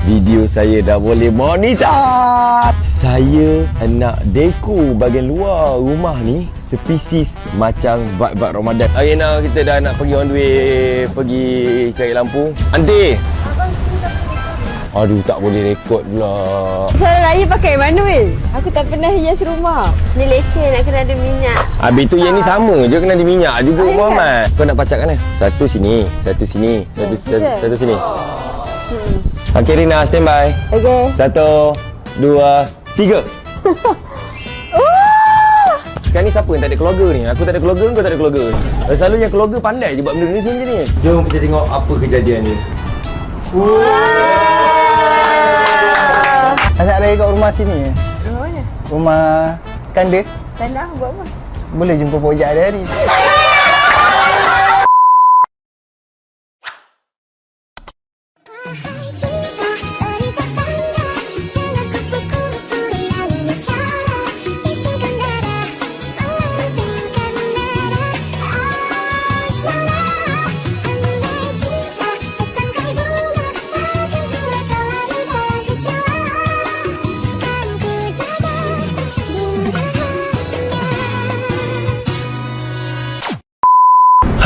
video saya dah boleh monitor. Saya nak dekor bahagian luar rumah ni spesies macam vibe-vibe Ramadan. Hari ni kita dah nak pergi on the way, pergi cari lampu. Aunty, aduh, tak boleh rekod pula. Suara raya pakai mana weh? Aku tak pernah hias rumah. Ni leceh nak kena ada minyak. Habis tu yang ni sama je, kena di minyak juga Muhammad. Kau nak pacak kan? Satu sini, satu sini, satu sini. Okey Rina, stand by. Okey. 1, 2, 3. Sekarang ni siapa yang tak ada keluarga ni? Aku tak ada keluarga, kau tak ada keluarga. Selalu yang keluarga pandai je buat benda ni macam ni. Jom kita tengok apa kejadian ni. Ajak raya kat rumah sini. Rumah mana? Rumah Kanda. Kanda buat apa? Boleh jumpa Pok Ojak hari-hari.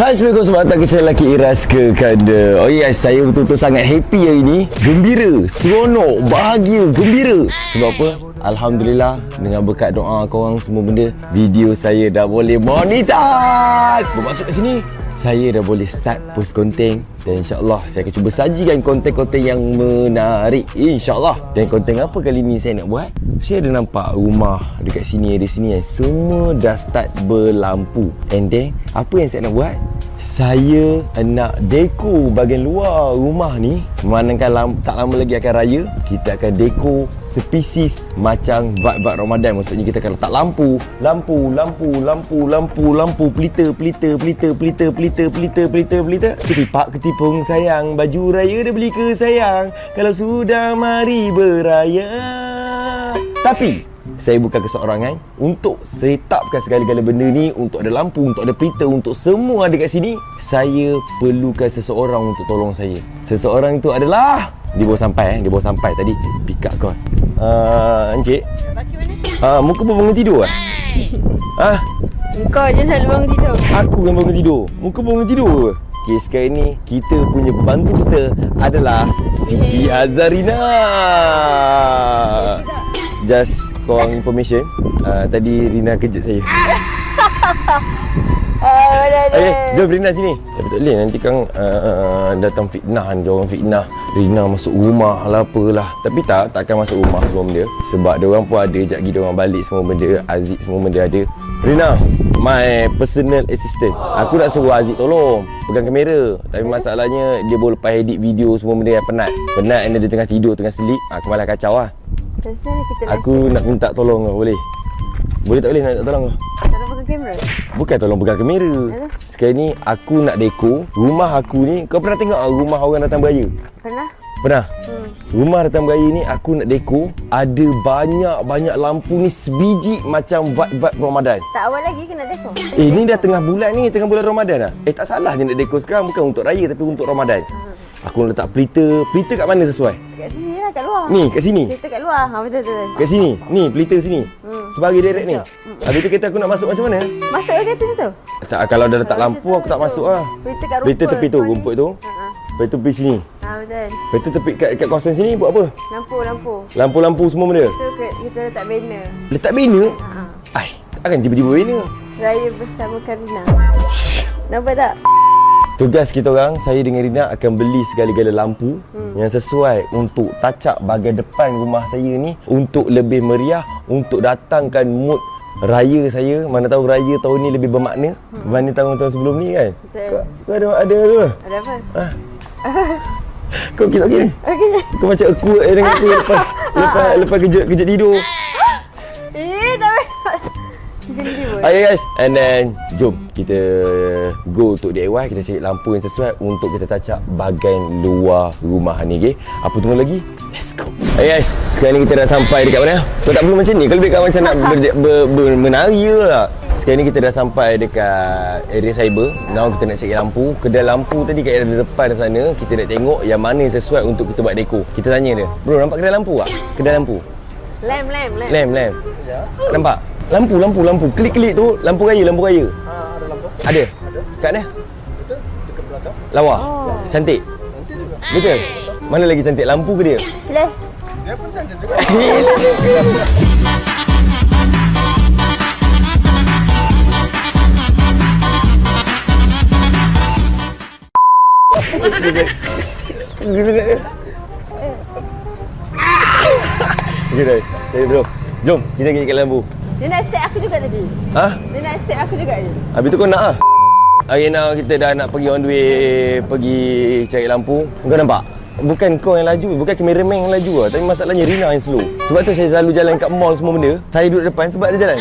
Assalamualaikum sahabat kecil lelaki Iras ke Kanda. Oh yes, saya betul-betul sangat happy hari ni. Gembira, seronok, bahagia, gembira. Sebab apa? Alhamdulillah, dengan berkat doa korang semua benda, video saya dah boleh monetize. Bermaksud kat sini, saya dah boleh start post konten. Dan insyaAllah saya akan cuba sajikan konten-konten yang menarik, insyaAllah. Dan konten apa kali ni saya nak buat? Saya ada nampak rumah dekat sini, ada sini semua dah start berlampu. And then, apa yang saya nak buat? Saya nak dekor bahagian luar rumah ni. Memandangkan tak lama lagi akan raya, kita akan dekor spesies macam vibe-vibe Ramadan. Maksudnya kita akan letak lampu, pelita. Ketipung sayang, baju raya dah beli ke sayang? Kalau sudah mari beraya. Tapi saya bukan keseorangan untuk setupkan segala-gala benda ni, untuk ada lampu, untuk ada pelita, untuk semua ada kat sini. Saya perlukan seseorang untuk tolong saya. Seseorang itu adalah dia baru sampai tadi pick up call. Encik. Baki mana? Muka pun bangun tidur ah? Kau je selalu bangun tidur. Aku yang bangun tidur. Muka bangun tidur. Okay, sekarang ni kita punya pembantu kita adalah Siti Azarina. Just korang information, tadi Rina kejut saya. Okay, jom Rina sini. Tapi tak boleh, nanti kan datang fitnah nanti, orang fitnah Rina masuk rumah lah apalah. Tapi takkan masuk rumah semua benda. Sebab diorang pun ada, sekejap lagi diorang balik semua benda. Aziz semua benda ada. Rina, my personal assistant. Aku nak suruh Aziz tolong pegang kamera. Tapi masalahnya dia baru lepas edit video semua benda yang penat. Penat and dia tengah tidur, tengah sleep. Aku malah kacau lah. Aku nak minta tolong kau, boleh? Boleh tak boleh nak minta tolong kau? Tolong pegang kamera? Bukan tolong pegang kamera. Sekarang ni aku nak dekor rumah aku ni. Kau pernah tengok rumah orang datang beraya? Pernah? Rumah datang beraya ni aku nak dekor. Ada banyak lampu ni sebiji macam vibe-vibe Ramadan. Tak awal lagi kena dekor. Ni dah tengah bulan ni, tengah bulan Ramadan dah. Tak salah je nak dekor sekarang, bukan untuk raya tapi untuk Ramadan. Aku nak letak pelita. Pelita kat mana sesuai? Kat sini lah, kat luar. Ni, kat sini? Pelita kat luar, betul. Kat sini? Ni, pelita sini? Sebagai direct ni? Habis tu kereta aku nak masuk macam mana? Masuk ke atas tu? Tak, kalau dah letak lampu aku tak masuk lah. Pelita kat rumput. Pelita tepi tu, rumput tu. Lepas tu pergi sini. Betul. Lepas tu tepi kat kawasan sini buat apa? Lampu. Lampu-lampu semua benda? Tu kita letak banner. Letak banner? Takkan tiba-tiba banner? Raya bersama Karina. Nampak tak? Tugas kita orang, saya dengan Rina akan beli segala-gala lampu yang sesuai untuk touch up bahagian depan rumah saya ni untuk lebih meriah, untuk datangkan mood raya saya. Mana tahu raya tahun ni lebih bermakna berbanding tahun-tahun sebelum ni kan? Betul. Kau ada tu? Ada apa? Kau okey ni? Okey. Kau macam awkward dengan aku lepas kejut tidur. Tak boleh. Okay guys, and then jom kita go untuk DIY. Kita cari lampu yang sesuai untuk kita touch up bahagian luar rumah ni, okay? Apa tunggu lagi? Let's go. Hey guys, sekarang ni kita dah sampai dekat mana? Kau tak perlu macam ni, kalau dekat macam nak menari lah. sekarang ni kita dah sampai dekat area cyber. Now kita nak cari lampu. Kedai lampu tadi kat area depan sana, kita nak tengok yang mana yang sesuai untuk kita buat dekor. Kita tanya dia, bro nampak kedai lampu tak? Kedai lampu. Lamp. Lamp. Nampak? Lampu. Klik-klik tu, lampu raya. ada lampu. Ada? Kat mana? Betul? Dekat belakang. Lawa? Cantik? Cantik juga. Betul? Mana lagi cantik? Lampu ke dia? Boleh. Dia pun cantik juga. Okay dah. Jadi bro, jom kita pergi kat lampu. Dia nak set aku juga tadi. Ha? Dia nak set aku juga ni. Habis tu kau nak ah? Hari now kita dah nak pergi on the way, pergi cari lampu. Kau nampak? Bukan kau yang laju, bukan kameraman yang laju lah. Tapi masalahnya Rina yang slow. Sebab tu saya selalu jalan kat mall semua benda. Saya duduk depan sebab dia jalan.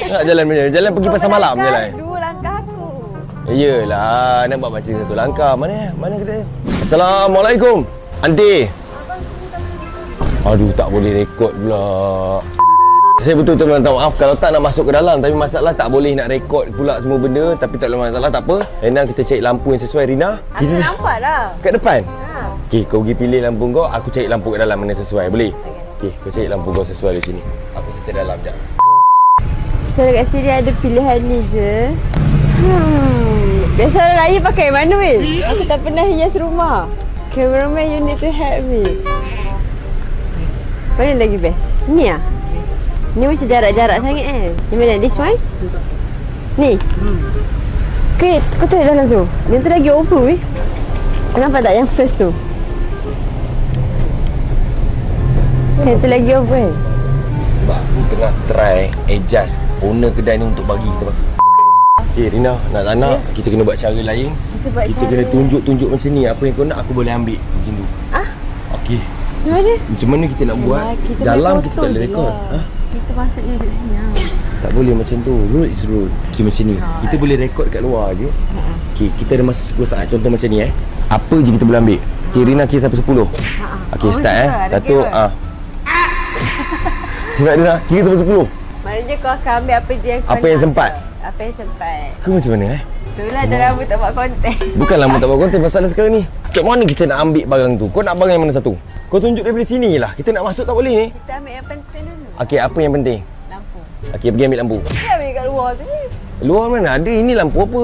Nak jalan mana? Jalan pergi pasar malam jalan. Dua langkah aku. Yelah, nak buat macam satu langkah. Mana kedai? Assalamualaikum. Aunty. Aduh, tak boleh rekod pula. Saya betul-betul minta maaf kalau tak nak masuk ke dalam. Tapi masalah tak boleh nak rekod pula semua benda. Tapi tak ada masalah, tak apa. Rina kita cari lampu yang sesuai Rina. Aku nampak dah. Kat depan? Ha. Okey, kau pergi pilih lampu kau. Aku cari lampu kat dalam mana sesuai. Boleh? Okey, kau cari lampu kau sesuai di sini. Aku settle dalam sekejap. So dekat sini ada pilihan ni je. Biasa orang raya pakai mana weh? Aku tak pernah hias rumah. Cameraman, you need to help me. Mana lagi best? Ni ah? Ni macam jarak-jarak sangat Ni mana? This one? Ni? Okay, kau tengok dalam tu. Yang tu lagi over weh. Kau nampak tak yang first tu? Yang tu lagi over kan? Sebab aku tengah try adjust owner kedai ni untuk bagi kita masuk. Okey Rina, nak tak nak kita kena buat cara lain. Kita kena tunjuk-tunjuk macam ni. Apa yang kau nak aku boleh ambil macam tu. Ah? Okey. Macam mana? Macam mana kita nak buat? Dalam kita tak boleh rekod. Ha? Kita masuk je kat sini lah. Tak boleh macam tu. Rule is rule. Okey macam ni. Kita boleh rekod kat luar je. Okey, kita ada masa 10 saat. Contoh macam ni Apa je kita boleh ambil? Okey, Rina kira sampai 10. Okey, start Satu Sebab Rina kira sampai 10. Maknanya kau akan ambil apa je yang kau Apa yang nak sempat? ke? Apa yang sempat. Kau macam mana Itulah dah lama tak buat konten. Bukan lama tak buat konten. Masalah sekarang ni kat mana kita nak ambil barang tu? Kau nak barang yang mana satu? Kau tunjuk daripada sini lah. Kita nak masuk tak boleh ni. Kita ambil yang penting dulu. Okey, apa yang penting? Lampu. Okey, pergi ambil lampu. Kita ambil kat luar tu ni. Luar mana ada? Ini lampu apa?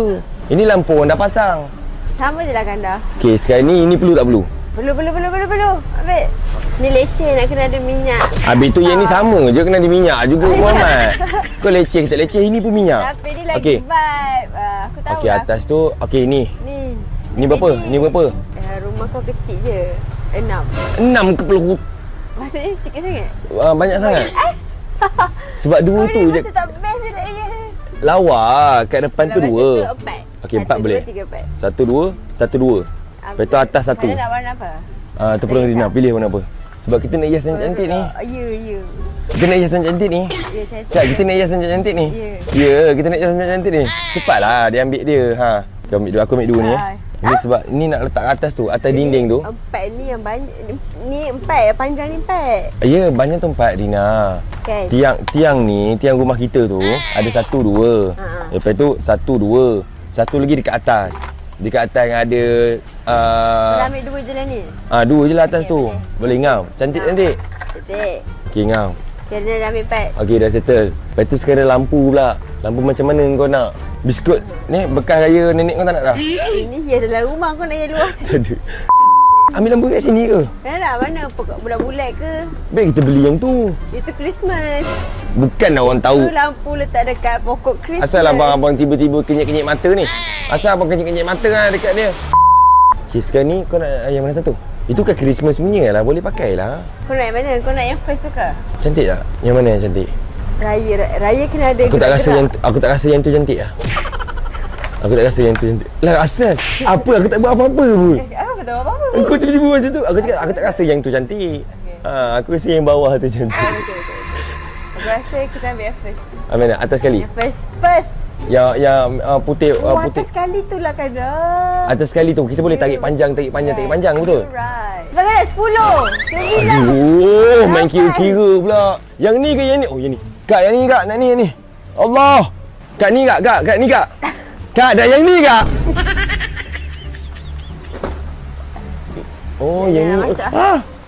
Ini lampu orang dah pasang. Sama je lah Kanda. Okey, sekarang ni ini perlu tak perlu? Perlu. Ambil. Ni leceh nak kena ada minyak. Habis tu yang ni sama je kena di minyak juga Muhammad. Kau leceh tak leceh ini pun minyak. Tapi ni lagi Okey. vibe. Aku tahu Okey, lah. atas tu okey ni. Ni berapa? Ni berapa? Rumah kau kecil je. 6. 6 ke perlu? Maksudnya sikit sangat? Banyak sangat. Sebab dua tu je. Macam tak best je nak iya. Lawa kat depan tu dua. 4. Okey, 4 boleh. 1, 2, 3, 4. 1 2, 1 2. Lepas tu atas 1. Mana nak warna apa? Terpulang Rina, pilih warna apa? Sebab kita nak hias yang cantik ni. Ya. Kita nak hias yang cantik ni. Ya, cantik. Cak, kita nak hias yang cantik ni. Ya, kita nak hias yang cantik ni. Cepatlah dia ambil dia. Kau ambil dua, aku ambil dua ni Ni sebab ni nak letak atas tu, atas dinding tu. 4 ni yang banyak. Ni 4, panjang ni 4. Ya, banyak tu 4 Rina. Kan? Tiang ni, tiang rumah kita tu ada 1 2. Lepas tu 1 2. Satu lagi dekat atas. Dekat atas yang ada Kita ambil 2 je lah ni. 2 je lah atas tu. Boleh ngau. Cantik. Cantik. Okey ngau. Kira dah ambil 4. Okey dah settle. Lepas tu sekarang lampu pula. Lampu macam mana kau nak? Biskut ni bekas raya nenek kau tak nak dah? Ini hias dalam rumah, kau nak hias luar. Tak ada. Ambil lampu kat sini ke? Nak mana? Bulat-bulat ke? Baik kita beli yang tu. Itu Christmas. Bukan orang tahu. Tu lampu letak dekat pokok Christmas. Asal abang-abang tiba-tiba kenyek-kenyek mata ni? Asal abang kenyek-kenyek mata dekat dia? Okay, sekarang ni kau nak yang mana satu? Itu kan Christmas punya lah, boleh pakai lah. Kau nak yang mana? Kau nak yang first tu ke? Cantik tak? Yang mana yang cantik? Raya kena ada Aku tak rasa gerak-gerak. aku tak rasa yang tu cantik lah. Aku tak rasa yang tu cantik. Lah asal? Apa? Aku tak buat apa-apa pun. Aku tak apa-apa. Kau tiba-tiba macam tu. Aku cakap aku tak rasa yang tu cantik. Aku rasa yang bawah tu cantik. Okay. Aku rasa kita ambil yang first. Mana? Atas sekali? Yang first. Yang putih putih. Atas sekali tu lah kan. Atas sekali tu kita boleh tarik panjang betul? Right. Sebagai 10. 9. Aduh, main kira-kira pula. Yang ni ke yang ni? Oh, yang ni. Kak, yang ni kak, nak ni. Allah. Kak ni kak, kak ni kak. Kak, dah yang ni kak. Oh, yang ni.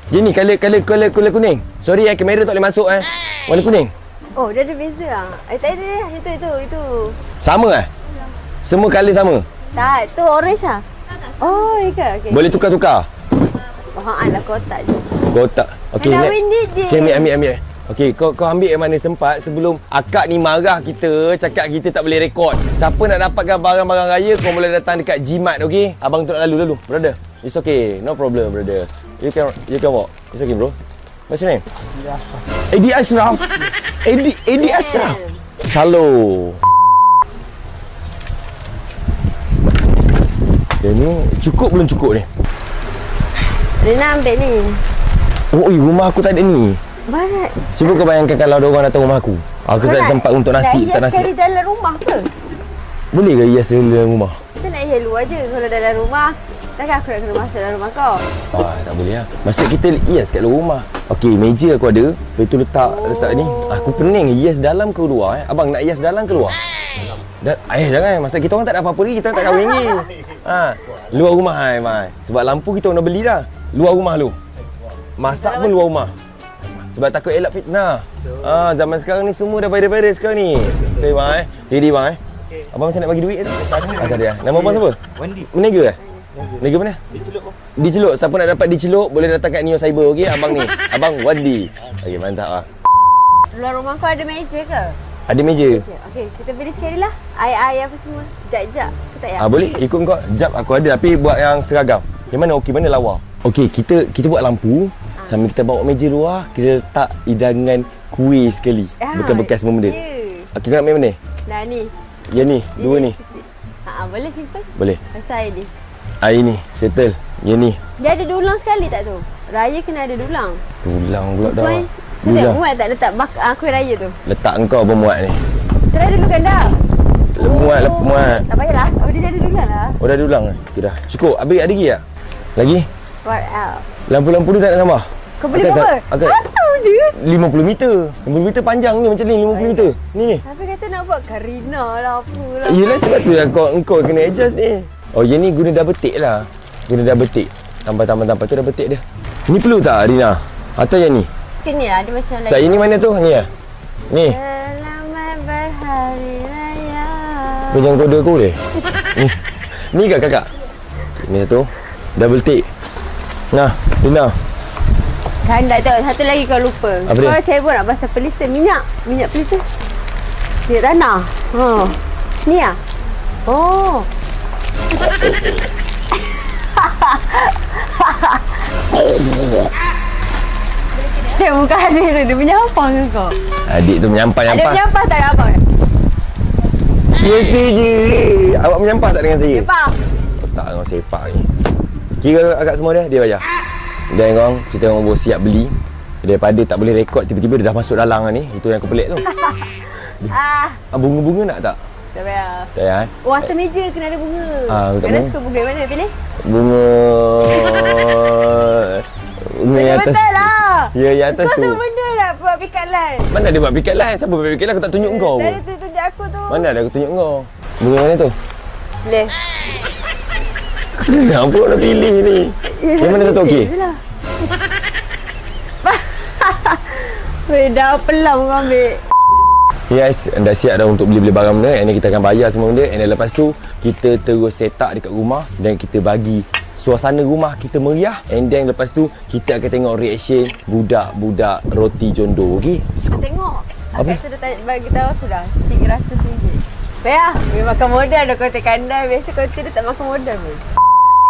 Yang ni color kuning. Sorry kamera tak boleh masuk warna kuning. Oh, dia ada beza ah. Tak ada. Itu. Sama Semua color sama. Tak, tu orange ah. Oh, iya ke? Okay. Boleh tukar-tukar. Oh, lah kotak je. Kotak. Okey, Dah windy je. Okey, ambil. Okey, kau ambil yang mana sempat sebelum akak ni marah kita, cakap kita tak boleh rekod. Siapa nak dapatkan barang-barang raya, kau boleh datang dekat Jimat, okey? Abang tu nak lalu, brother. It's okay, no problem, brother. You can walk. It's okay, bro. What's your name? Edi Ashraf. Edi Ashraf. Halo. Ni cukup belum cukup ni? Rina ambil ni. Oh, rumah aku tak ada ni. Barat. Cuba kau bayangkan kalau ada orang datang rumah aku. Aku tak ada tempat untuk nasi, tak nasi. Nak hias dalam rumah ke? Boleh ke hias dalam rumah? Kita nak hias luar je. Kalau dalam rumah, takkan aku nak kena masuk dalam rumah kau? Tak boleh lah. Maksud kita hias kat luar rumah. Okey, meja aku ada. Lepas tu letak ni. Aku pening hias dalam ke luar Abang nak hias dalam ke luar? Jangan. Maksud kita orang tak ada apa-apa lagi. Kita orang tak kahwin lagi. Luar rumah Mai. Sebab lampu kita orang dah beli dah. Luar rumah lu. Masak pun luar rumah. Sebab takut elak fitnah. Zaman sekarang ni semua dah viral sekarang ni. Okay, bang Jadi bang Abang macam nak bagi duit tu? Tak ada. Nama abang siapa? Wandi. Meniaga Meniaga mana? Di Celuk. Siapa nak dapat di Celuk boleh datang kat Neo Cyber, okey? Abang ni. Abang Wandi. Okey, mantap ah. Luar rumah kau ada meja ke? Ada meja. Okey, kita beli sekali lah. Air apa semua. Sekejap. Ke tak ya? Boleh ikut kau. Jap aku ada tapi buat yang seragam. Yang mana okey, mana lawa? Okey, kita buat lampu. Sambil kita bawa meja luar, kita letak hidangan kuih sekali. Bekas-bekas semua benda. Okey, kau nak main mana? Dah ni. Yang ni, dua ni. Boleh simpan? Boleh. Pasal air ni. Air ni, settle. Yang ni. Dia ada dulang sekali tak tu? Raya kena ada dulang. Dulang pula dah. Sudah muat tak letak kuih raya tu? Letak engkau apa muat ni? Try dulu kan dah. Muat. Tak payahlah. Dia ada dulang lah. Oh dah dulang eh? Okay, dah. Cukup. Habis ada lagi tak? Lagi? What else? Lampu-lampu tu tak nak tambah? Kau beli berapa? Satu je. 50 meter. 50 meter panjang ni macam ni 50 meter. Ni. Tapi kata nak buat Karina lah apalah. Yelah sebab tu lah kau kena adjust ni. Oh yang ni guna double tick lah. Guna double tick. Tambah tu double tick dia. Ni perlu tak Rina? Atau yang ni? Ni lah ada macam lagi. Tak ini mana tu? Ni lah. Ni. Selamat berhari raya. Kau jangan kode aku boleh? Ni ke kakak? Ni satu. Double tick. Nah, Rina. Kan tak tahu. Satu lagi kau lupa. Apa dia? Kau sibuk nak pasal pelita. Minyak pelita. Minyak tanah. Ni lah. Oh. Dia bukan adik tu. Dia menyampah ke kau? Adik tu menyampah. Ada menyampah tak dengan abang? Biasa je. Awak menyampah tak dengan saya? Sepak. Tak dengan sepak ni. Kira agak semua dia bayar. Dan korang, kita orang baru siap beli. Daripada tak boleh rekod, tiba-tiba dia dah masuk dalam ni. Itu yang aku pelik tu. Bunga-bunga nak tak? Tak payah. Tak payah Oh, atas meja kena ada bunga. Kena suka bunga mana pilih? Bunga yang atas. Betul lah. Ya, yang atas kau tu. Kau benda lah buat pick-up line. Mana ada buat pick-up line? Siapa buat pick-up line? Aku tak tunjuk kau. Tadi tu tunjuk aku tu. Mana ada aku tunjuk kau? Bunga mana tu? Boleh. Kenapa nak pilih ni? Yang mana satu okey? Weh, dah pelam kau ambil. Yes, dah siap dah untuk beli-beli barang benda. And then kita akan bayar semua benda. And then lepas tu, kita terus set up dekat rumah. Dan kita bagi suasana rumah kita meriah. And then lepas tu, kita akan tengok reaction budak-budak roti jondo. Okay? Tengok. Apa? Akak sudah bagi tahu aku dah. RM300. Bayar. Dia makan modal dah konten kandai. Biasa konten dia tak makan modal pun.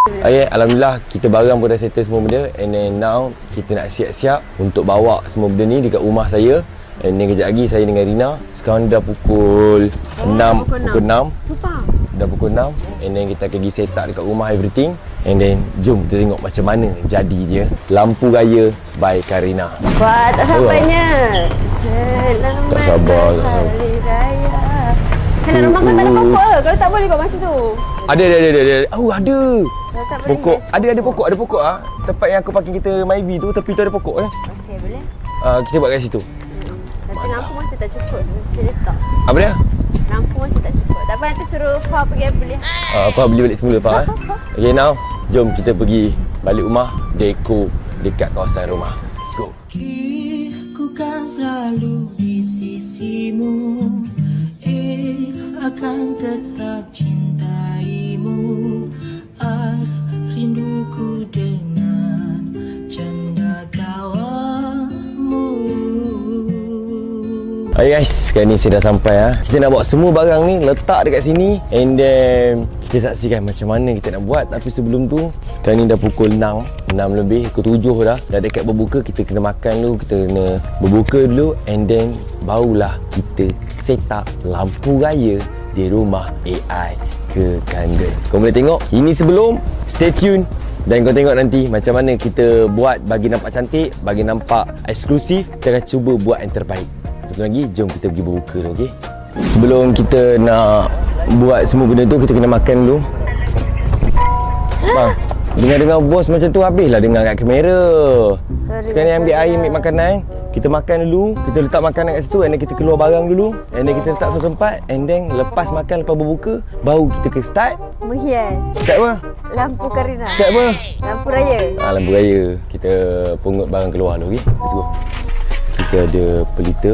Okay, Alhamdulillah kita barang pun dah settle semua benda. And then now, kita nak siap-siap untuk bawa semua benda ni dekat rumah saya. And then kejap lagi saya dengan Rina. Sekarang dah pukul 6. Pukul 6. Sumpah. Dah pukul 6. And then kita akan pergi set up dekat rumah everything. And then jom kita tengok macam mana jadi dia Lampu Raya by Karina. Wah, tak sabarnya. Selamat Tak sabar. Hari Raya. Kan rumah kau tak ada pokok ke? Kalau tak boleh buat macam tu. Ada. Oh, ada. Tak boleh. Pokok. Ada pokok ah. Tempat yang aku parking kita Myvi tu, tepi tu ada pokok eh. Okey, boleh. Kita buat kat situ. Nanti lampu macam tak cukup. Serius tak? Apa dia? Lampu macam tak cukup. Tak apa, nanti suruh Fah pergi beli. Fah beli balik semula Fah. Okay, now jom kita pergi balik rumah, dekor dekat kawasan rumah. Let's go. Ku kan selalu di sisimu, akan tetap cintaimu. Rinduku dengan canda tawamu. Hai guys, sekarang ni saya dah sampai . Kita nak bawa semua barang ni letak dekat sini, and then kita saksikan macam mana kita nak buat. Tapi sebelum tu, sekarang ni dah pukul 6 lebih, pukul 7 dah. Dah dekat berbuka, kita kena makan dulu, kita kena berbuka dulu, and then barulah kita set up lampu raya di rumah AI Kekandang. Kau boleh tengok, ini sebelum, stay tune. Dan kau tengok nanti macam mana kita buat bagi nampak cantik, bagi nampak eksklusif. Kita akan cuba buat yang terbaik. Betul lagi, jom kita pergi berbuka dulu, okey? Sebelum kita nak buat semua benda tu, kita kena makan dulu. Bang, dengar-dengar bos macam tu, habislah dengar kat kamera. Sekarang ni ambil air, ambil makanan. Kita makan dulu, kita letak makanan kat situ, and then kita keluar barang dulu, and then kita letak satu tempat, and then lepas makan, lepas berbuka, baru kita ke start. Menghias. Start apa? Lampu Karina. Start apa? Lampu raya. Lampu raya. Kita pungut barang keluar dulu, okey? Let's go. Kita ada pelita,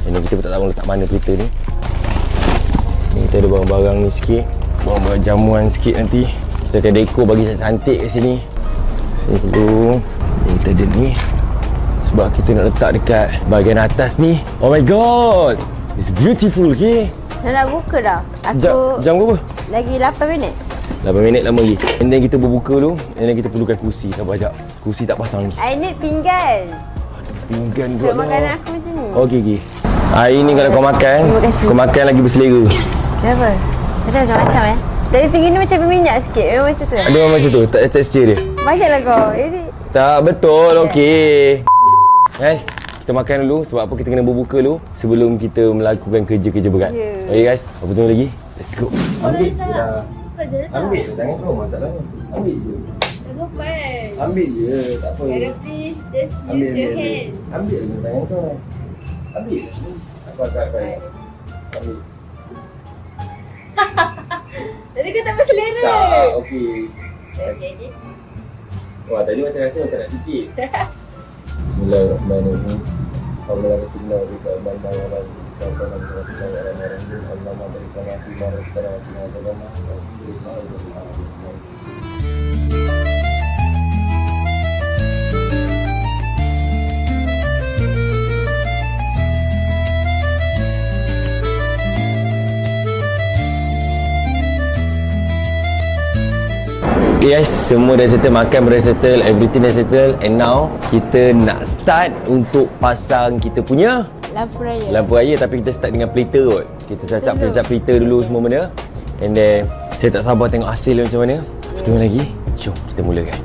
and then kita pun tak tahu letak mana pelita ni. Ni kita ada barang-barang ni sikit, barang-barang jamuan sikit nanti. Kita akan dekor bagi cantik kat sini. Sini dulu. Ni kita ada ni. Sebab kita nak letak dekat bahagian atas ni. Oh my god, it's beautiful, okay? Dah nak buka dah. Aku Jam berapa? lagi 8 minit. 8 minit lama lagi. And then kita berbuka dulu, and then kita perlukan kursi. Tak banyak. Kursi tak pasang lagi. I need pinggan. Pinggan So pula. makanan aku macam ni. Okey, okey. Hari ni kalau kau makan, Terima kasih. kau makan lagi berselera. Kenapa? Kata macam-macam Tapi pinggan ni macam berminyak sikit. Memang macam tu. Ada orang macam tu, tak ada tekstur dia. Banyaklah kau. Ini Tak betul, okey. Guys, kita makan dulu sebab apa, kita kena berbuka dulu sebelum kita melakukan kerja-kerja berat. Ya. Okey guys, apa tunggu lagi? Let's go. Ambil je dah. Ambil je, tangan kau masalahnya. Ambil je. Ambil je, tak apa. please just Ambil je. Ambil je tangan kau. Ambil je. Aku akan ambil. Tadi kau tak berselera. Tak, okey. Okey. Wah, tadi macam rasa macam nak sikit. Bismillahirrahmanirrahim. Allah Rasulullah bika al-manna wa la yusika wa la yusika wa la marahim. Allah ma'adarika ma'afi ma'arifkana wa kina azabana wa alhamdulillah wa alhamdulillah. Yes, semua dah settle, makan dah settle, everything dah settle, and now kita nak start untuk pasang kita punya Lampu raya. lampu raya, tapi kita start dengan pelita kot. Kita cacap pelita dulu semua benda, and then saya tak sabar tengok hasil dia macam mana. Tunggu lagi, jom kita mulakan.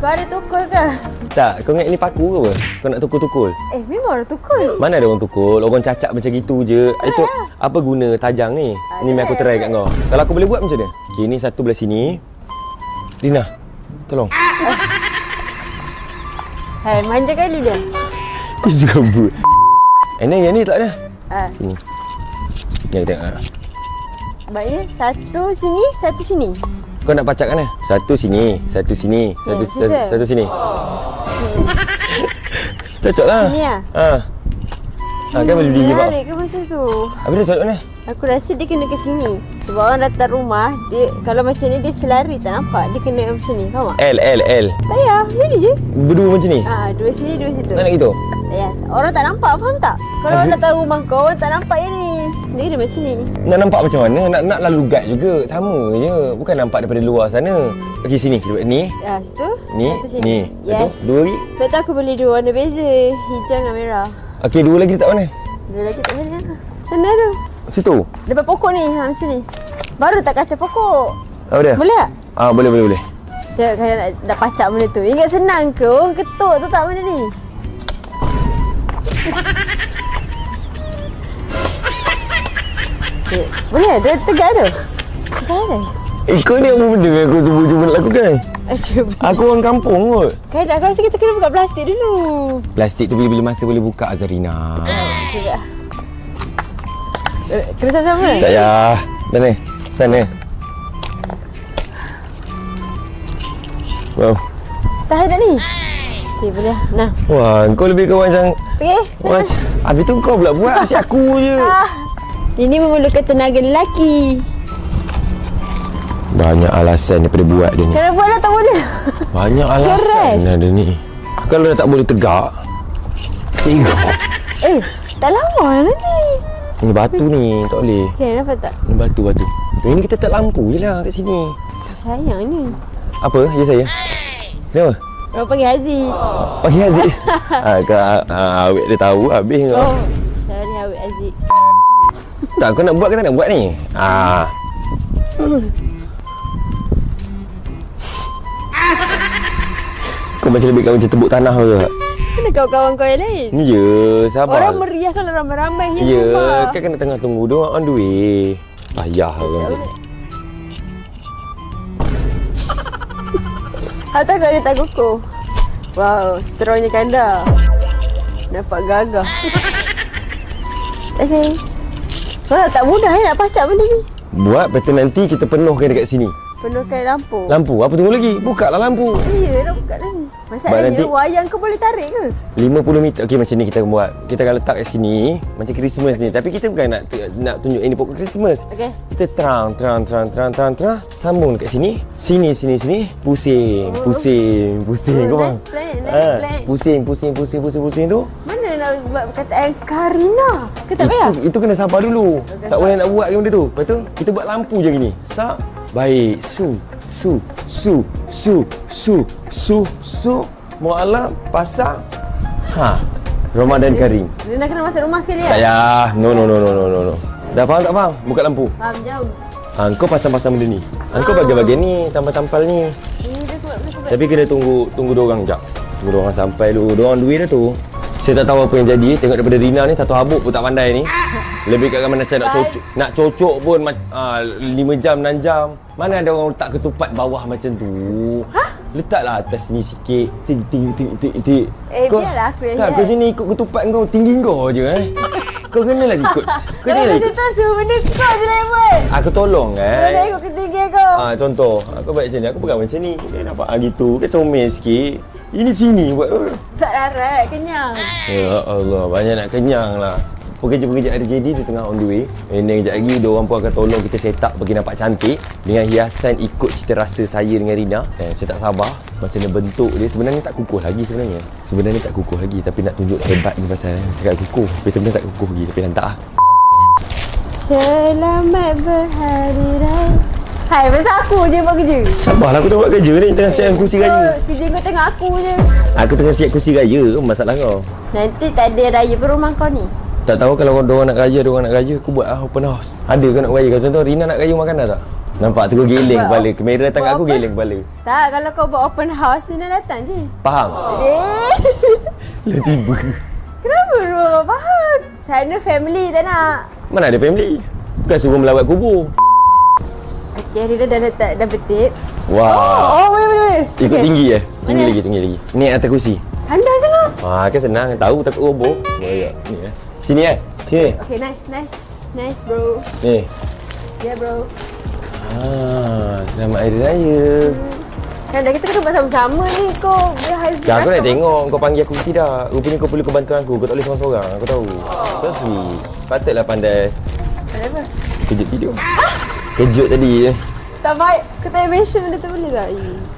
Kau ada tukul ke? Tak, kau ingat ini paku ke apa? Kau nak tukul-tukul? Memang ada tukul. Mana ada orang tukul? Orang cacap macam gitu je. Itu apa guna tajang ni? Ni aku try kat kau. Kalau aku boleh buat macam mana? Okay, ni satu belah sini. Lina, tolong. Hai, manja kali dia. Kau suka buat. Yang ni tak ada. Sini. Ni kita tengok. Baiknya satu sini, satu sini. Kau nak pacak kan? Satu sini, satu sini, satu sini. Cocok lah. Sini lah? Kan boleh berdiri pak. Menarik ke macam tu? Habis dia cocok mana? Aku rasa dia kena ke sini. Sebab orang datang rumah, dia kalau macam ni dia selari tak nampak. Dia kena macam ni, faham tak? L. Tak payah, jadi je. Berdua macam ni? Dua sini, dua situ. Tak nak gitu? Tak payah. Orang tak nampak, faham tak? Kalau orang datang rumah kau, orang tak nampak yang ni. Dia kena macam ni. Nak nampak macam mana? Nak lalu guide juga. Sama je. Bukan nampak daripada luar sana. Okey, sini. Kita buat ni. Situ. Ni. Satu sini. Ni. Yes. Dua lagi? Lepas tu aku beli dua warna beza. Hijau dengan merah. Okey, dua lagi letak mana? Dua lagi tak boleh. Sana tu. Situ? Depan pokok ni, macam ni. Baru tak kacau pokok. Apa dia? Boleh tak? Boleh. Tengok kalau nak pacak benda tu. Ingat senang ke? Orang ketuk tu tak benda ni. Boleh? Dia tegak tu. Tegak ada. Kau ni apa benda aku cuba nak lakukan? Cuba. Aku orang kampung kot. Kan aku rasa kita kena buka plastik dulu. Plastik tu bila masa boleh buka Azarina. Cuba. Kena sama-sama? Tak payah. Sana. Sana. Wow. Tahan tak ni? Okey, boleh. Nah. Wah, kau lebih kawan macam... Pergi. Wah, habis tu kau pula buat. Asyik aku je. Ini memerlukan tenaga lelaki. Banyak alasan daripada buat dia ni. Kalau buat lah tak boleh. Banyak alasan ada ni. Kalau dah tak boleh tegak, tengok. Tak lawa lah nanti. Ni batu ni, tak boleh. Okay, nampak tak? Ni batu. Ini kita tak lampu je lah kat sini. Sayang ni. Apa? Ya saya. Kenapa? Orang panggil Haziq. Panggil Haziq. Awet dia tahu habis kau. Oh, sorry Awet Haziq. Tak, kau nak buat ke tak nak buat ni? Kau macam lebih kau macam tebuk tanah tu tak? Mana kawan-kawan kau yang lain? Ya, sabar. Orang meriah kalau ramai-ramai hias Ya, rumah. kan kena tengah tunggu. Dia on the way. Payah lah macam ni. Atau kau dia tak kukuh. Wow, strawnya kanda. Nampak gagah. Okay. Wah, tak mudah nak pacak benda ni. Buat, lepas tu nanti kita penuhkan dekat sini. Penuhkan lampu. Lampu, apa tunggu lagi? Buka lah lampu. Ya, dah buka dah ni. Masalahnya nanti- wayang kau boleh tarik ke? 50 meter. Okey, macam ni kita akan buat. Kita akan letak kat sini macam Christmas ni. Tapi kita bukan nak tunjuk ini pokok Christmas. Okey. Kita terang. Sambung dekat sini. Sini. Pusing. Kau faham? Nice plan. Pusing tu. Mana nak buat perkataan Karina? Ke tak payah? Itu kena sabar dulu. Tak boleh nak buat benda tu. Lepas tu kita buat lampu je gini. Sak. Baik. Su. Mu'alaf. Pasang. Ramadan Karim. Dia nak kena masuk rumah sekali Tak payah. No. Dah faham tak faham? Buka lampu. Faham, jom. Kau pasang-pasang benda ni. Kau bagian-bagian ni, tampal-tampal ni. Ini dia kuat. Tapi kena tunggu diorang jap. Tunggu diorang sampai dulu. Diorang duit dah tu. Saya tak tahu apa yang jadi. Tengok daripada Rina ni, satu habuk pun tak pandai ni. Lebih kat ramai macam nak cocok pun 5 jam, 6 jam. Mana ada orang letak ketupat bawah macam tu? Letaklah atas ni sikit. Ting. Biarlah aku yang Tak, kau jenis ikut ketupat kau. Tinggi kau je Kau kenalah ikut. Kau Kau jenis macam tu suruh benda kau je lah buat. Aku tolong Kau nak ikut ketinggian kau. Contoh, aku buat macam ni, aku pegang macam ni. Dia nampak gitu, kan comel sikit. Ini sini buat. Tak larat, kenyang. Ya Allah, banyak nak kenyang lah. Pekerja-pekerja ada jadi dia tengah on the way. Ini kejap lagi diorang pun akan tolong kita set up bagi nampak cantik dengan hiasan ikut cita rasa saya dengan Rina. Saya tak sabar macam mana bentuk dia. Sebenarnya tak kukuh lagi tapi nak tunjuk hebat ni pasal cakap kukuh. Tapi sebenarnya tak kukuh lagi tapi hantar lah. Selamat berhari raya. Hai, pasal aku je buat kerja. Sabarlah, aku tengah buat kerja ni, tengah siap kursi raya. Kerja kau tengok aku je. Aku tengah siap kursi raya, masalah kau. Nanti tak ada raya berumah kau ni. Tak tahu kalau diorang nak raya, aku buat open house. Ada ke nak raya? Contoh Rina nak raya makanan tak? Nampak tu geleng kepala. Kamera datang kat aku geleng kepala. Tak, kalau kau buat open house, Nina datang je. Faham? Lah tiba. Kenapa bro? Faham. Sana family tak nak. Mana ada family? Bukan suruh melawat kubur. Okey, Rina dah letak, dah betip. Wah. Oh, boleh. Ikut Okey. tinggi Tinggi Mana? lagi. Ni atas kursi. Kandang sangat. Kan senang. Tahu takut roboh. Ya. Ni Sini Sini. Okay, nice bro. Ni. Ya bro. Selamat Hari Raya. Kan dah kita kena buat sama-sama ni kau. Biar husband Aku nak tengok kau panggil aku tidak. Rupanya kau perlu kebantuan aku. Kau tak boleh seorang-seorang. Aku tahu. So sweet. Patutlah pandai. Kenapa? Kejut tidur. Kejut tadi. Tak baik. Kau tak payah mention benda tu boleh tak?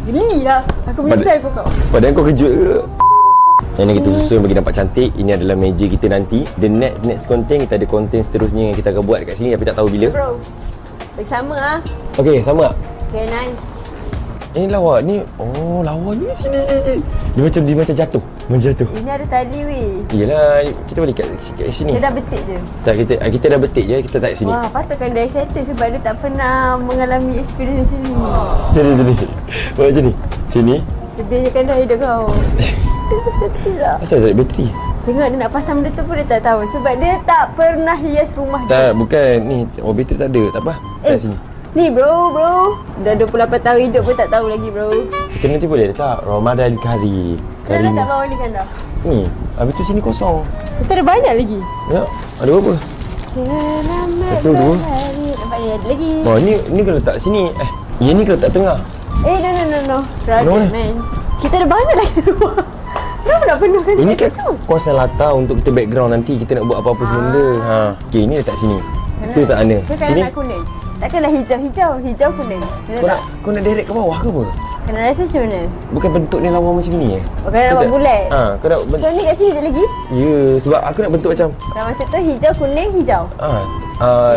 Geli lah. Aku menyesal kau. Padahal kau kejut ke? Yang ni kita susun bagi nampak cantik. Ini adalah meja kita nanti. The next content, kita ada content seterusnya yang kita akan buat dekat sini tapi tak tahu bila. Bro. Bagi sama ah. Okey, sama tak? Okay, nice. Ini lawa ni. Oh, lawa ni sini. Dia macam jatuh. Ini ada tali weh. Iyalah, kita boleh kat sini. Dia dah betik je. Tak, kita dah betik je, kita tak sini. Wah, patutkan dia excited sebab dia tak pernah mengalami experience macam ni. Sini. Buat macam ni. Sini. Sedihnya kan dah hidup kau. Tidak. Asal tak ada bateri? Tengok dia nak pasang benda tu pun dia tak tahu sebab dia tak pernah hias rumah dia. Tak, bukan. Ni, bateri tak ada. Tak apa. Tak sini. Ni bro. Dah 28 tahun hidup pun tak tahu lagi bro. Kita nanti boleh letak Ramadan kari. Dah tak bawa ni kan dah. Ni, habis tu sini kosong. Kita ada banyak lagi. Ya, ada berapa? Selamat Satu, dua. berhari. Nampak ni ada lagi. Oh, ni kena letak sini. Yang ni kena letak tengah. No. Private Mana? man. Kita ada banyak lagi rumah. Kenapa nak penuhkan Ini dekat kan situ? kawasan latar untuk kita background nanti kita nak buat apa-apa semua benda. Ha. Okey, ni letak sini. Itu tak mana. Kau kan Sini. nak kuning. Takkanlah hijau kuning. Kau nak direct ke bawah ke apa? Kena rasa macam mana? Bukan bentuk ni lawa macam ni Kau nak buat bulat. Ha, kau nak So ni kat sini je lagi. Ya, sebab aku nak bentuk macam Dah macam tu hijau kuning hijau.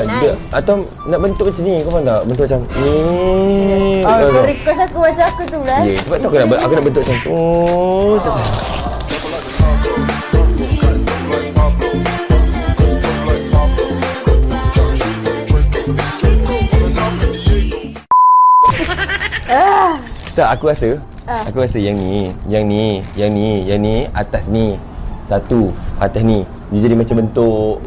nice. Atau nak bentuk macam ni, kau faham tak? Bentuk macam ni. Kau request aku macam aku tu lah. Ya, sebab tu aku nak bentuk macam tu. Tak, aku rasa yang ni atas ni satu, atas ni dia jadi macam bentuk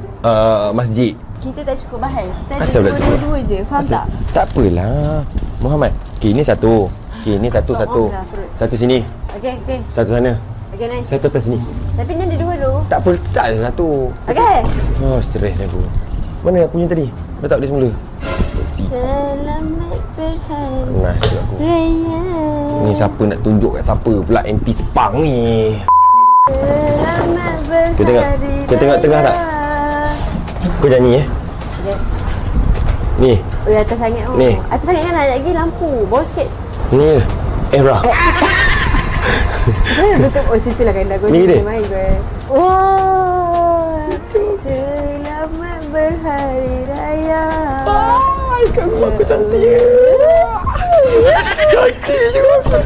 masjid. Kita tak cukup bahan. Kita Asal ada tak cukup? dua je. Faham tak? Tak apalah. Muhammad. Okey, ni satu. Okey, ni satu. Soal lah perut. Satu sini, Okay. satu sana. Okay, nice. Satu atas sini. Tapi ni ada dua tu. Tak apa, letak je satu. Okay. Oh, stres aku. Mana aku punya tadi? Letak dia semula. Selamat berhari Nah, aku. raya. Ni siapa nak tunjuk kat siapa pula MP Sepang ni? Selamat berhari Kau tengok tengah tak? Kau nyanyi Okay. Ni, Oh, atas sangat. Oh. Ni. Atas sangat kan ada lagi lampu. Bawah sikit. ni Era. Betul. Oh, macam tu lah kan. Dah Ni dia. main gue. Oh, selamat berhari raya. Kau aku cantik. Cantik juga.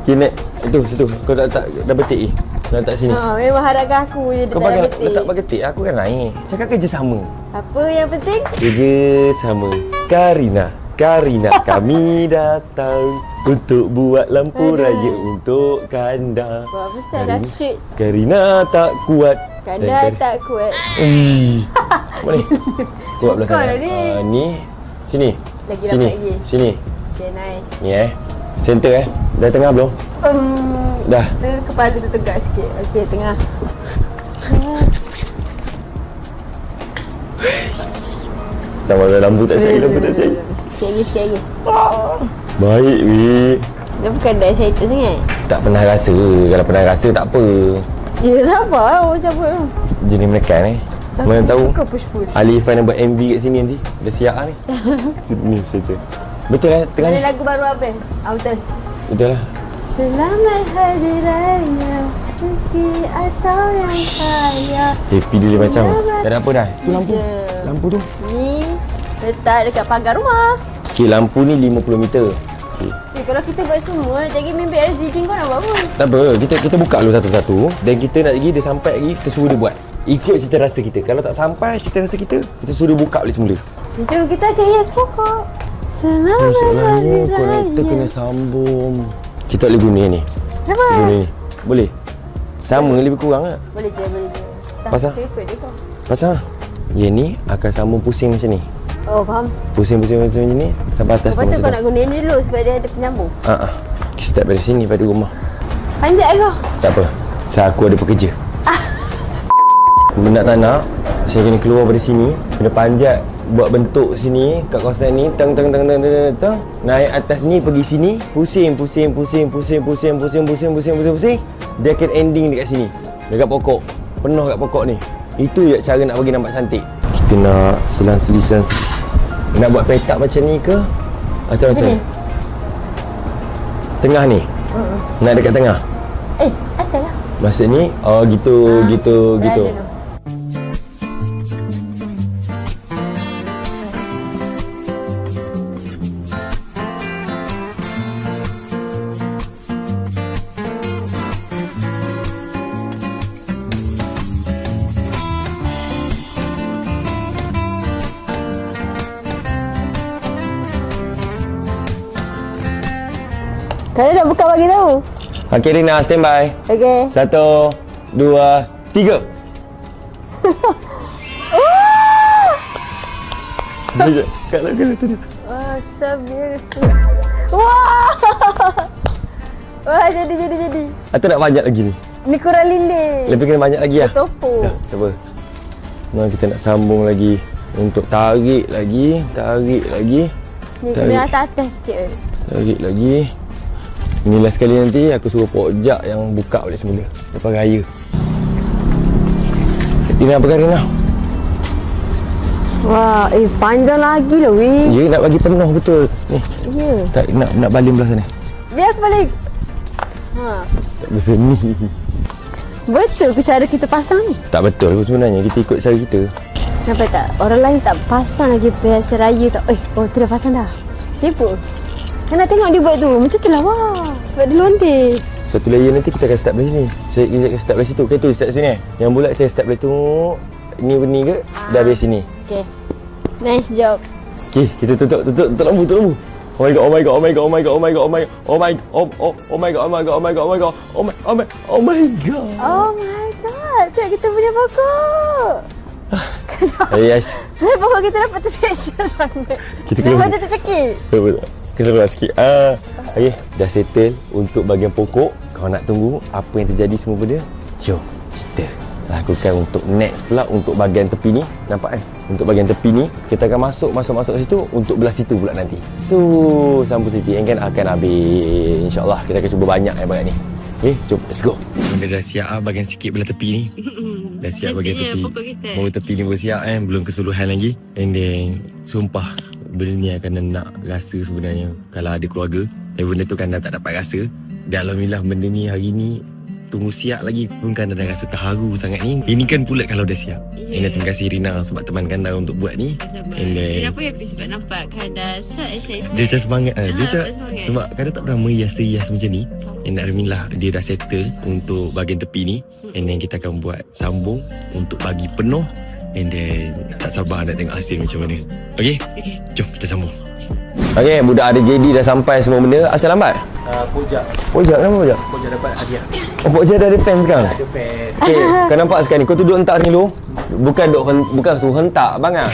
Okay, Nek. Itu, situ. Kau tak dah betik Kau letak sini. Memang harapkan aku je dia Kau tak bagi betik. letak bagetik, aku kan naik. Cakap kerja sama. Apa yang penting? Kerja sama. Karina, kami datang untuk buat lampu raya untuk Kanda. Buat apa style dah shoot. Karina tak kuat. Kanda tak kuat. Mana ni? Buat belah Kau sana. lah ni. Ni. Sini. Lagi Sini. dapat lagi. Sini. Okay, nice. Ni Center Dah tengah belum? Dah. Tu kepala tu tegak sikit. Okay, tengah. Sama ada lampu tak siap. Sikit lagi. Baik weh. Dia bukan dah excited sangat. Tak pernah rasa. Kalau pernah rasa tak apa. Ya, sabar lah macam apa. Jenis menekan Mana tahu Kau push-push. Ali Irfan nak buat MV kat sini nanti. Dah siap ni. Ni center. Betul lah tengah Ada ni. lagu baru apa? Betul. Betul lah. Selamat Hari Raya, rezeki atau yang kaya. Happy dia macam. Tak ada apa dah. Tu lampu. Je. Lampu tu. Ni letak dekat pagar rumah. Okey, lampu ni 50 meter. Okey. Kalau kita buat semua, jadi mimpi RGK kau nak buat apa? Tak apa, kita buka dulu satu-satu. Dan kita nak lagi, dia sampai lagi, kita suruh dia buat. Ikut cita rasa kita. Kalau tak sampai cita rasa kita suruh dia buka balik semula. Jom kita akan hias pokok. Selamat Hari Masalahnya konektor kena Raya. sambung. Kita boleh guna ni. Kenapa? Guna ni. Boleh? Sama lebih kurang tak? Boleh je. Tak Pasal? ikut dia kau. Pasal yang ni akan sambung pusing macam ni. Oh, faham. Pusing-pusing macam ni sampai atas Lepas tu macam kau tu. nak guna ni dulu supaya dia ada penyambung. Kita start dari sini pada rumah. Panjat kau. Tak apa. Saya aku ada pekerja. Nak tak nak, saya kena keluar dari sini, kena panjat buat bentuk sini kat kawasan ni, tang. Naik atas ni pergi sini, pusing. Dia akan ending dekat sini. Dekat pokok. Penuh kat pokok ni. Itu je cara nak bagi nampak cantik. Kita nak selang-seli. Nak buat petak macam ni ke? Atau macam Sini. ni? Tengah ni. Nak dekat tengah. Atas lah. Maksud ni, gitu. Berada tu. Kalau nak buka bagi tahu. Okey Rina, stand by. Okey. 1, 2, 3. Kalau tadi. So beautiful. Wah. Wah, jadi. Atau nak banyak lagi ni? Ni kurang lindih. Lebih kena banyak lagi lah. Topo. Tak apa. Nah, kita nak sambung lagi. Untuk tarik lagi. Ni kena atas sikit. Tarik lagi. Ni last sekali nanti aku suruh Pok Jak yang buka balik semula. Lepas raya. Ini apa kali nak? Wah, panjang lagi lah weh. Ya, nak bagi penuh betul. Ni. Ya. Tak nak baling belah sana. Biar aku balik. Ha. Tak berseni. Betul ke cara kita pasang ni? Tak betul aku sebenarnya. Kita ikut cara kita. Nampak tak? Orang lain tak pasang lagi perhiasan raya tak. Oh, tu dah pasang dah. Tipu. Kan nak tengok dia buat tu. Macam tu lah. Wah. Sebab dia londe. Satu layer nanti kita akan start dari sini. Saya akan start dari situ. Okay, tu start sini. Yang bulat saya start dari tu. Ini benih ke? Dah dari sini. Okay. Nice job. Okay, kita tutup lampu. Oh my god. Tengok kita punya pokok. Yes. Pokok kita dapat terseksa sangat. Kita Dia kena macam tercekik. Kita belah sikit. Okay, dah settle untuk bahagian pokok. Kau nak tunggu apa yang terjadi semua benda? Jom kita lakukan untuk next pula untuk bahagian tepi ni. Nampak Untuk bahagian tepi ni kita akan masuk situ untuk belah situ pula nanti. So Sambu City kan akan habis. InsyaAllah kita akan cuba banyak bahagian ni. Okay, jom let's go. Benda dah siap bahagian sikit belah tepi ni. Dah siap bahagian tepi. Baru tepi ni baru siap belum keseluruhan lagi. And then sumpah benda ni akan nak rasa sebenarnya kalau ada keluarga. Tapi benda tu kan dah tak dapat rasa. Dan alhamdulillah benda ni hari ni tunggu siap lagi pun kan dah rasa terharu sangat ni. Ini kan pula kalau dah siap. And terima kasih Rina sebab temankan dah untuk buat ni. And then Kenapa happy sebab nampak kan dah excited. dia macam semangat dia tak semangat. sebab kadang tak pernah merias macam ni. And alhamdulillah dia dah settle untuk bahagian tepi ni. And then kita akan buat sambung untuk bagi penuh. And then tak sabar nak tengok hasil macam mana. Okay? Jom kita sambung. Okay, budak ada JD dah sampai semua benda. Asal lambat? Pojak. Pojak, kenapa Pojak? Pojak dapat hadiah. Oh, Pojak dah ada fans sekarang? Ada fan. Okay, kau nampak sekarang ni, kau duduk hentak ni lu. Bukan suruh hentak, bang ah.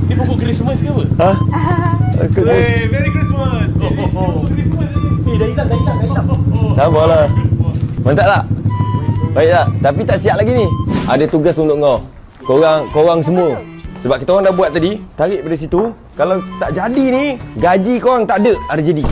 Ni pokok Christmas ke apa? Ha? Aku Hey, Merry Christmas. Pokok Christmas ni. Dah hilang. sabarlah. Mantap tak? Baik tak? Tapi tak siap lagi ni. Ada tugas untuk kau. Korang semua. Sebab kita orang dah buat tadi, tarik pada situ. Kalau tak jadi ni, gaji korang tak ada jadi.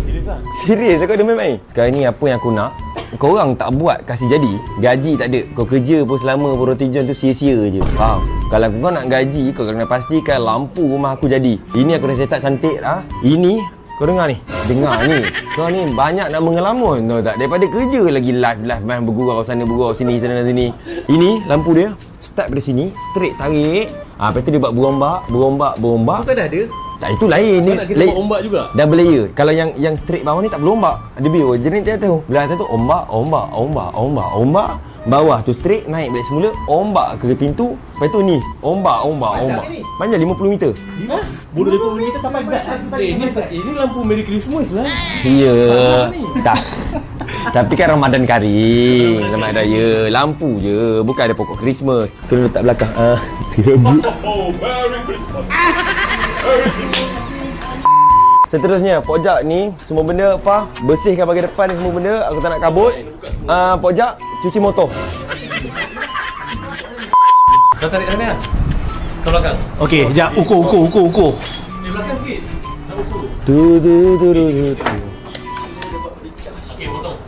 Serius ah? Serius aku ada main-main. Sekarang ni apa yang aku nak, korang tak buat kasih jadi, gaji tak ada. Kau kerja pun selama berapa jam tu sia-sia je. Faham? Kalau kau nak gaji, kau kena pastikan lampu rumah aku jadi. Ini aku dah set up cantik lah. Ini kau dengar ni. Kau ni banyak nak mengelamun tahu tak? Daripada kerja lagi live main bergurau sana bergurau sini sana sini. Ini lampu dia start dari sini, straight tarik. Lepas tu dia buat berombak. Bukan dah ada? Tak, itu lain ni. Kau nak kena buat ombak juga? Double layer. Kalau yang straight bawah ni tak perlu ombak. Ada bio. Jadi dia tahu. Belah atas tu ombak. Bawah tu straight naik balik semula, ombak ke pintu. Lepas tu ni, ombak. Panjang 50 meter. Bodoh 50 meter sampai guard. Ini lampu Merry Christmas lah. Ya. Tak. Tapi kan Ramadan Karim, Ramadan Raya, lampu je, bukan ada pokok Christmas. Kena letak belakang. Serabut. Merry Christmas. Seterusnya, Pojak ni semua benda Fah, bersihkan bahagian depan ni semua benda. Aku tak nak kabut. Pojak, cuci motor. Kau tarik sana. Kau belakang. Okey, sekejap. Ukur. Di belakang sikit. Nak ukur. Tu. Okey, potong.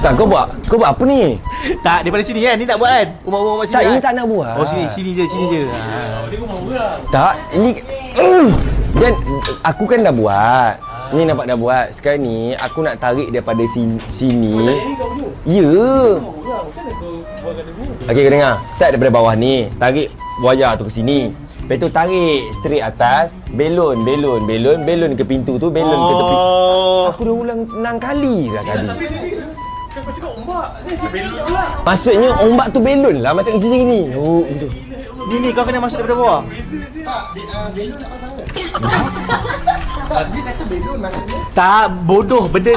Tak, kau buat apa ni? Tak, daripada sini kan. Ni tak buat kan? Rumah sini. Tak, kan? ini tak nak buat. Oh, sini je. Ni rumah orang. Tak, ini Dan aku kan dah buat. Ni nampak dah buat. Sekarang ni aku nak tarik daripada sini. Ini kau punya. Ya. Rumah orang. Macam mana kau buatkan dia punya? Okey, kau dengar. Start daripada bawah ni. Tarik wayar tu ke sini. Lepas tu tarik straight atas. Belon ke pintu tu. Belon ke tepi. Aku dah ulang 6 kali dah tadi. Tapi ni kan kau cakap ombak. Ni belon pula. Maksudnya ombak tu belon lah. Macam macam ni. Oh, gitu. Ni kau kena masuk daripada bawah. Tak, dia kata belon maksudnya. Tak, bodoh. Benda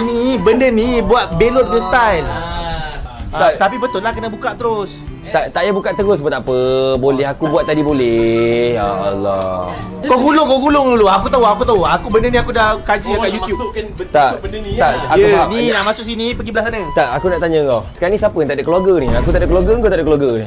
ni buat belon dia style. Tapi betul lah kena buka terus. Tak payah buka terus pun tak apa. Boleh aku buat tadi boleh. Ya Allah. Kau gulung dulu. Aku tahu. Aku benda ni aku dah kaji kat YouTube. Tak. Aku Ya, faham. ni nak masuk sini pergi belah sana. Tak, aku nak tanya kau. Sekarang ni siapa yang tak ada keluarga ni? Aku tak ada keluarga, kau tak ada keluarga ni.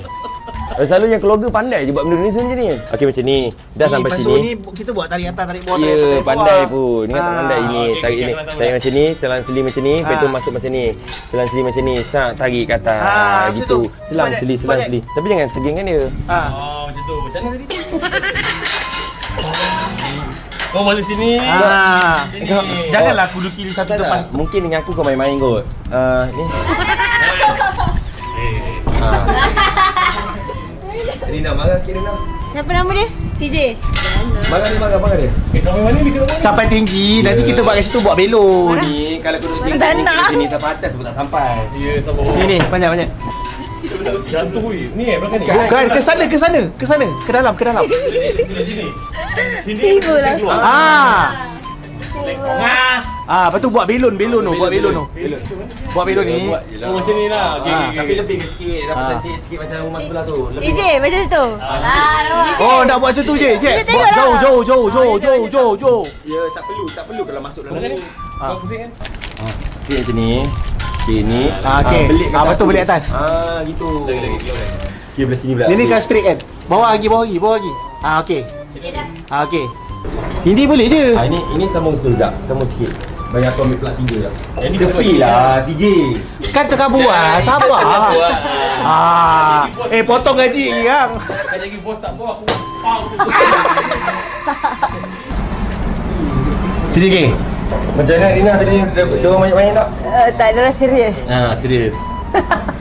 Selalu yang keluarga pandai je buat benda ni macam ni. Okey macam ni. Dah sampai lepas tu sini. ni kita buat tarik atas, tarik bawah. Ya, tarik atas, tarik pandai bawah. pun. Ni kan tak pandai ini. Tarik ini. Tarik macam ni, selang seling macam ni, lepas tu masuk macam ni. Selang seling macam ni, sak tarik ke atas. Macam Gitu. tu. Selang Banyak, seling, selang banyak. seling. Tapi jangan tegingkan dia. Macam tu. Macam mana tadi? Kau balik sini. Janganlah aku lukis satu Tak, depan. tak. Mungkin dengan aku kau main-main kot. Ni. Rina, marah sikit Rina. Siapa nama dia? CJ. Marah dia. Sampai mana ni kena Sampai tinggi, nanti kita buat kat situ buat belon. Ni kalau kau duduk tinggi sini sampai atas pun tak sampai. Ya, sabar. Ni, banyak. Jatuh weh. Ni belakang ni. Bukan, ke sana. Ke dalam. Sini. Sini. Tibalah. Keluar. Lepas tu buat belon tu. Buat belon ni. Oh, macam ni lah. Okey. Tapi lebih ke sikit, dapat cantik sikit macam rumah sebelah tu. CJ macam tu. Nampak. Oh, nak buat macam tu je. Kita Buat tengok jauh. Ya, tak perlu kalau masuk dalam Macam ni. ni. Kau pusing kan? Okey macam ni. Okey ni. Okey. Belik kat Lepas tu satu. belik atas. Gitu. Lagi. Okey belah sini pula. Ni kan straight kan? Bawah lagi. Okey. Okey. Ini boleh je. Ini sambung tu Zak. Sambung sikit. Banyak aku ambil plat 3 dah. Yang ni Tepi lah TJ. Kan tengah buat. Sabar. Potong gaji yang. Kan jadi bos tak bawa aku. Pau. Sini geng. Macam mana Rina tadi dia orang main-main tak? Tak ada rasa serius. Serius.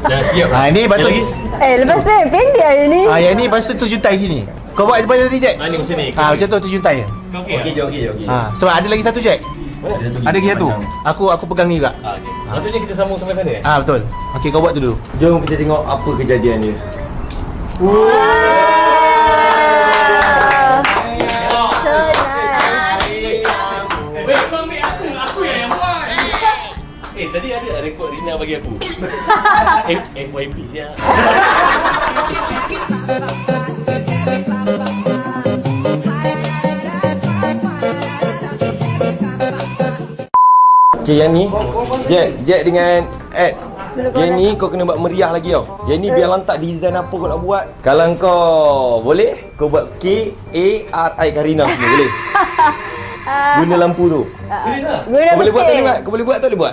Dah siap. Ni betul. Lepas tu pendek hari ni. Yang ni lepas tu terjuntai sini. Kau buat macam tadi Jack. Ni macam ni. Macam tu terjuntai. Kau okey? Okey. Sebab ada lagi satu Jack. Ada lagi satu. Aku pegang ni juga. Okey. Maksudnya kita sambung sampai sana. Betul. Okey, kau buat tu dulu. Jom kita tengok apa kejadian dia. Weh, kau ambil aku yang buat. Tadi ada rekod Rina bagi aku. FYP dia. Okay, yang ni Jack dengan Ed. Yang ni kau kena buat meriah lagi tau. Yang ni biar lantak design apa kau nak buat. Kalau kau boleh, kau buat K-A-R-I Karina semua boleh. Guna lampu tu. Kau boleh buat tak boleh buat? Kau boleh buat tak boleh buat?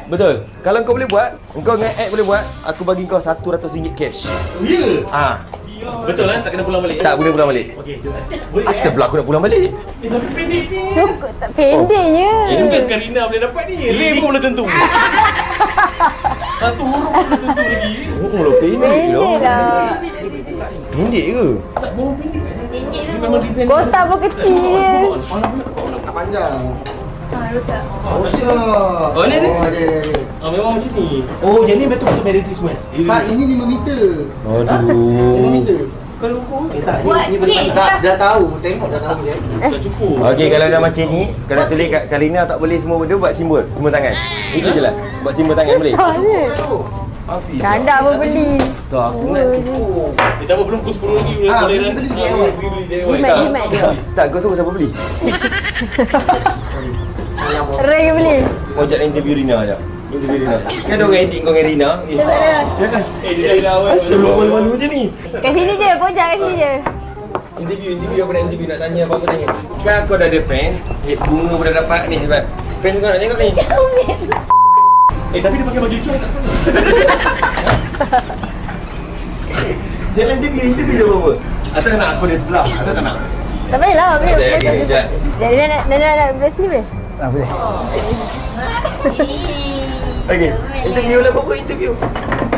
Betul. Kalau kau boleh buat, kau dengan Ed boleh buat, aku bagi kau RM100 cash. Ya. Betul kan? Tak kena pulang balik. Tak boleh pulang balik. Okey, jom. Boleh. Asal pula aku nak pulang balik? Tapi pendek ni. Cukup tak pendeknya. Bukan Karina boleh dapat ni. Ray pun boleh tentu. Satu huruf pun boleh tentu lagi. Oh, lo pendek lo. Pendek lah. Pendek ke? Tak bawah pendek. Memang design. Kotak pun kecil je. Tak panjang. Rosak. Rosak. Oh, ni ada? Ada. Memang macam ni. Oh, yang ni betul-betul Merry Christmas. Tak, ini 5 meter. 5 Aduh. meter. Kau lupa. Tak, Buat ni boleh kek tak, dah tahu. Tengok dah tahu je. Tak cukup. Okey, kalau dah macam ni, kalau tulis kat Karina tak boleh semua benda, buat simbol tangan. Itu je lah. Buat simbol tangan boleh. Susah je. Hafiz. Kanda pun beli. Tak, aku nak cukup. Tak apa, belum pukul 10 lagi. beli DIY. Beli Jimat. Tak, kau suruh siapa beli? Ray beli. Kau ajak interview Rina je. Interview Rina. Kan ada orang edit kau dengan Rina. Silakan. dia dah awal. Asal malu-malu macam ni? Kat sini je, pojak kat sini je. Interview apa nak interview, nak tanya apa tanya. Kan aku dah ada fan, bunga pun dah dapat ni sebab. Fans kau nak tengok ni. Tapi dia pakai baju cuy tak apa. Jalan interview je apa? Atau nak aku dari sebelah? Atau tak nak? Tak payahlah, boleh. Okey, sekejap. Jadi nak belah sini boleh? Boleh. Okey, interview lah apa interview.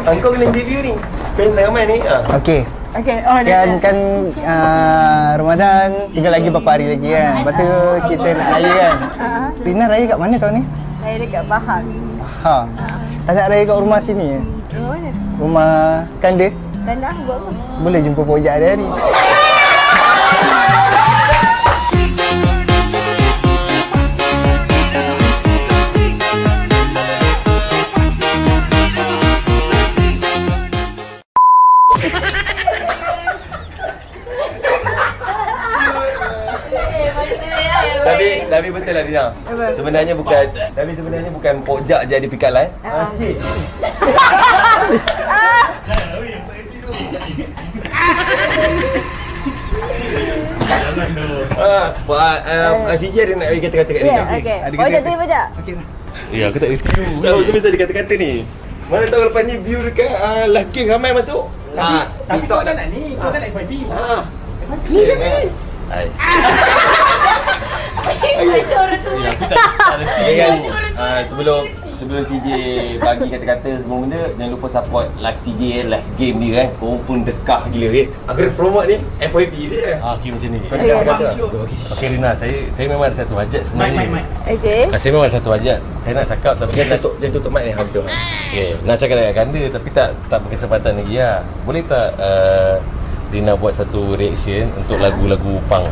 Kau kena interview ni. Fans ramai ni. Okey. Okey. Kan Ramadan tinggal lagi beberapa hari lagi kan. Lepas tu kita nak raya kan. Rina raya kat mana tahun ni? Saya dekat Bahar. Tak nak raya kat rumah sini je. Rumah mana? Rumah Kanda. Kanda buat apa? Boleh jumpa pojak hari-hari. Rina. Sebenarnya bukan pojak jadi pick up line. Sikit. CJ ada nak bagi kata-kata kat Rina. Okey. Pojak tu pojak. Ya, aku tak reti. Tahu tu mesti ada kata-kata ni. Mana tahu lepas ni view dekat live game ramai masuk. Tapi kau kan nak ni, kau kan nak FYP. Ni kan ni. Hai. Macam orang tua. Okay guys, sebelum CJ bagi kata-kata semua benda, jangan lupa support live CJ, live game dia kan. Confirm dekah gila kan. Aku dah promote ni FYP dia. Okey macam ni. Kau ada kata-kata. Okey Rina, saya memang ada satu hajat sebenarnya. Okey. Saya memang ada satu hajat. Saya nak cakap tapi Jangan tutup mic ni betul. okay, nak cakap dengan Kanda tapi tak berkesempatan lagi lah. Boleh tak Rina buat satu reaction untuk lagu-lagu punk?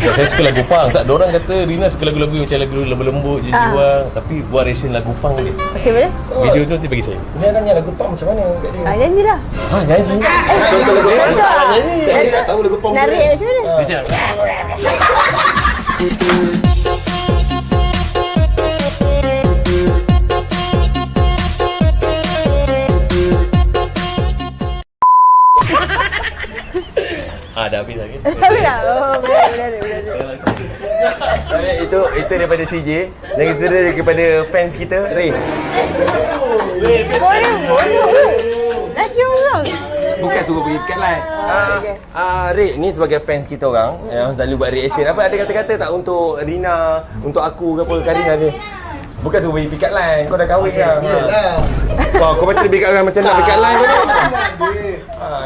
Saya suka lagu punk. Tak, diorang kata Rina suka lagu-lagu macam lagu lembut-lembut, jiwa. Tapi buat reaction lagu punk boleh. Okey boleh? Video tu nanti bagi saya. Ni tanya lagu punk macam mana kat dia? Nyanyilah. Nyanyi. Contoh lagu punk. Nyanyi. Saya tak tahu lagu punk. Narik macam mana? Dia cakap dah habis lagi. Habis dah? Oh, boleh. Itu daripada CJ. Dan seterusnya daripada fans kita, Ray. Boleh. Lagi orang. Bukan suruh pergi pick up line. Ray, ni sebagai fans kita orang yang selalu buat reaction. Apa ada kata-kata tak untuk Rina, untuk aku ke apa, Karina ni? Bukan suruh pergi pick up line. Kau dah kahwin kan? Wah, kau baca lebih kat orang macam nak pick up line kau ni.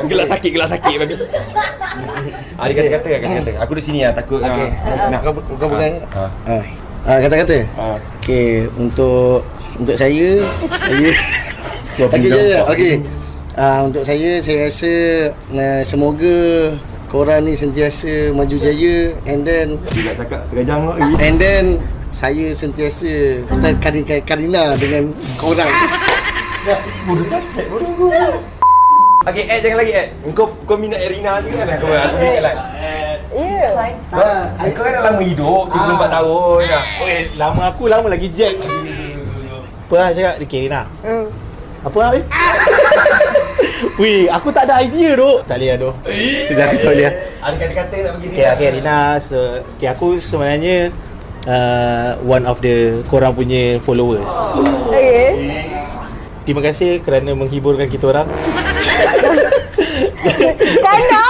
Gelak sakit babi. Ada kata-kata. Aku di sini lah takut. Kau bukan. Kata-kata. Okey, untuk saya okey. Untuk saya rasa semoga korang ni sentiasa maju jaya and then Tidak cakap terajang lagi. and then saya sentiasa Karina dengan korang. Bodoh cacat, bodoh. Okey, jangan lagi Kau minat Rina je kan? Aku pick up line. Ya. Kau kan dah lama hidup, 34 tahun dah. Lama aku lama lagi Jack. Apa lah cakap? Okay Rina. Apa lah weh? Weh, aku tak ada idea tu. Tak boleh lah tu. Sudah aku tak boleh lah. Ada kata-kata nak bagi Rina. Okay Rina, aku sebenarnya one of the korang punya followers. Okey. Terima kasih kerana menghiburkan kita orang. Kanda.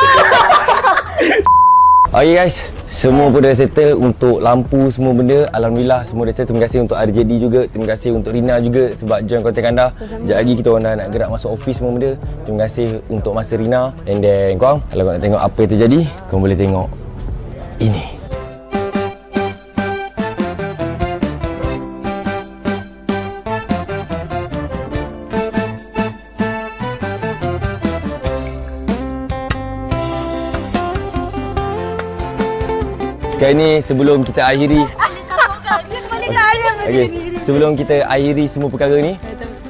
Okay guys, semua pun dah settle untuk lampu semua benda. Alhamdulillah semua dah settle. Terima kasih untuk RJD juga. Terima kasih untuk Rina juga sebab join konten Kanda. Sekejap lagi kita orang dah nak gerak masuk office semua benda. Terima kasih untuk masa Rina. And then korang, kalau korang nak tengok apa yang terjadi, korang boleh tengok ini. Sekarang ni sebelum kita akhiri sebelum kita akhiri semua perkara ni,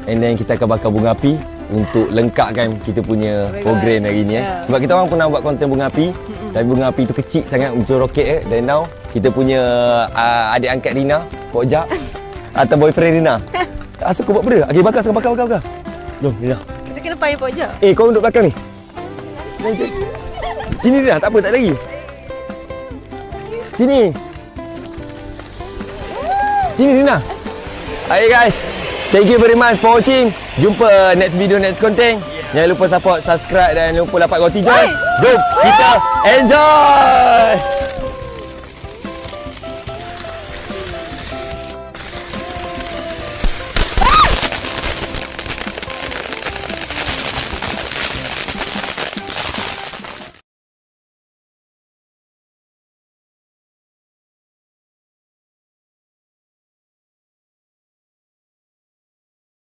and then kita akan bakar bunga api untuk lengkapkan kita punya program hari ni. Sebab kita orang pernah buat konten bunga api, tapi bunga api tu kecil sangat macam roket dan now kita punya adik angkat Rina, Kok Jak atau boyfriend Rina. Asal kau buat benda? Okey, bakar. Jom Rina. Kita kena payah pojak. Kau duduk belakang ni. Sini Rina, tak apa, tak lagi. Sini Rina. Hai guys, thank you very much for watching. Jumpa next video, next content. Jangan lupa support, subscribe dan jangan lupa dapat roti. Jom kita enjoy.